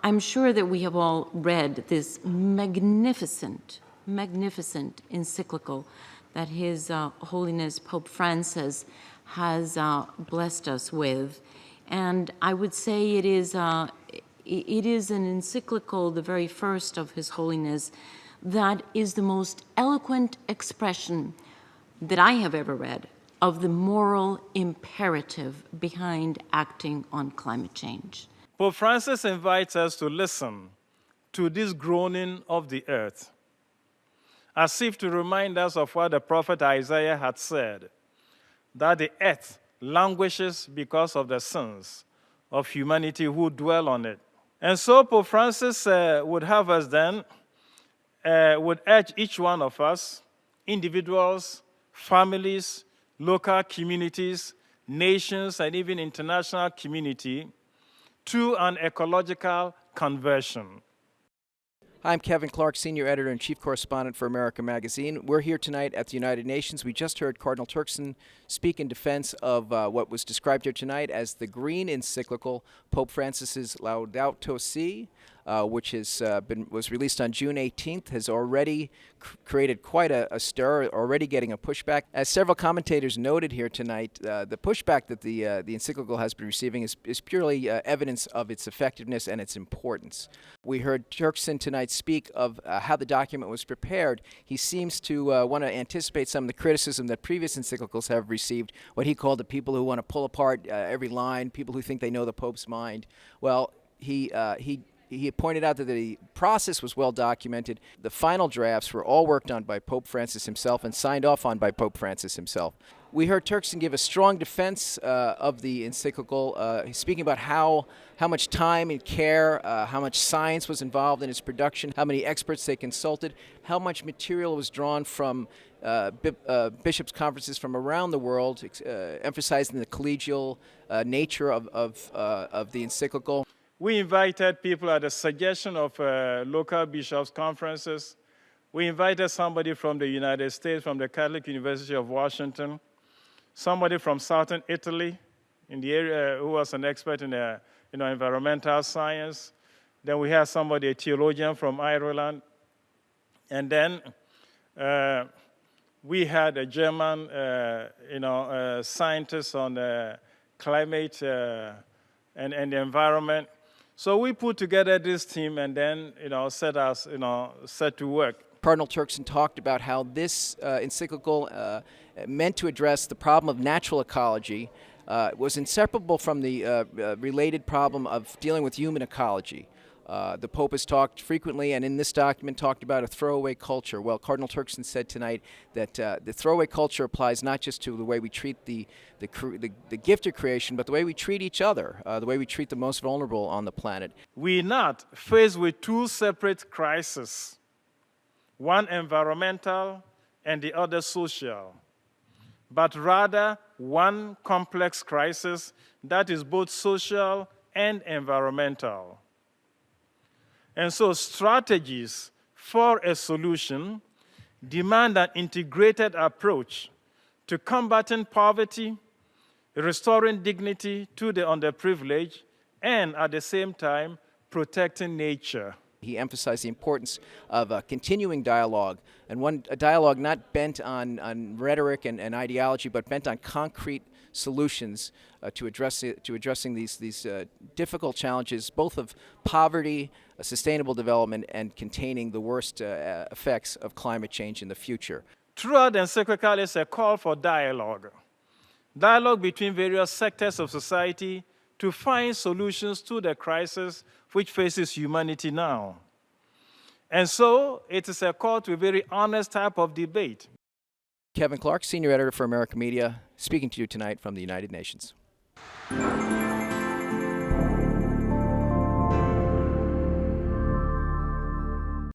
I'm sure that we have all read this magnificent encyclical that His Holiness Pope Francis has blessed us with. And I would say it is an encyclical, the very first of His Holiness, that is the most eloquent expression that I have ever read of the moral imperative behind acting on climate change. Pope Francis invites us to listen to this groaning of the earth, as if to remind us of what the prophet Isaiah had said, that the earth languishes because of the sins of humanity who dwell on it. And so Pope Francis would have us then, would urge each one of us, individuals, families, local communities, nations, and even international community, to an ecological conversion. Hi, I'm Kevin Clarke, Senior Editor and Chief Correspondent for America Magazine. We're here tonight at the United Nations. We just heard Cardinal Turkson speak in defense of what was described here tonight as the Green Encyclical, Pope Francis's Laudato Si, which was released on June 18th, has already created quite a stir, already getting a pushback. As several commentators noted here tonight, the pushback that the encyclical has been receiving is purely evidence of its effectiveness and its importance. We heard Turkson tonight speak of how the document was prepared. He seems to want to anticipate some of the criticism that previous encyclicals have received, what he called the people who want to pull apart every line, people who think they know the Pope's mind. Well, he pointed out that the process was well documented. The final drafts were all worked on by Pope Francis himself and signed off on by Pope Francis himself. We heard Turkson give a strong defense of the encyclical, speaking about how much time and care, how much science was involved in its production, how many experts they consulted, how much material was drawn from bishops' conferences from around the world, emphasizing the collegial nature of the encyclical. We invited people at the suggestion of local bishops' conferences. We invited somebody from the United States, from the Catholic University of Washington, somebody from southern Italy in the area who was an expert in environmental science. Then we had somebody, a theologian from Ireland. And then we had a German scientist on climate and the environment. So we put together this team and then, set to work. Cardinal Turkson talked about how this encyclical, meant to address the problem of natural ecology, was inseparable from the related problem of dealing with human ecology. The Pope has talked frequently, and in this document talked about a throwaway culture. Well, Cardinal Turkson said tonight that the throwaway culture applies not just to the way we treat the gift of creation, but the way we treat each other, the way we treat the most vulnerable on the planet. We're not faced with two separate crises, one environmental and the other social, but rather one complex crisis that is both social and environmental. And so strategies for a solution demand an integrated approach to combating poverty, restoring dignity to the underprivileged, and at the same time, protecting nature. He emphasized the importance of a continuing dialogue, and a dialogue not bent on rhetoric and ideology, but bent on concrete solutions to addressing these difficult challenges, both of poverty, sustainable development, and containing the worst effects of climate change in the future. Throughout the encyclical is a call for dialogue between various sectors of society to find solutions to the crisis which faces humanity now. And so it is a call to a very honest type of debate. Kevin Clarke, Senior Editor for America Media, speaking to you tonight from the United Nations.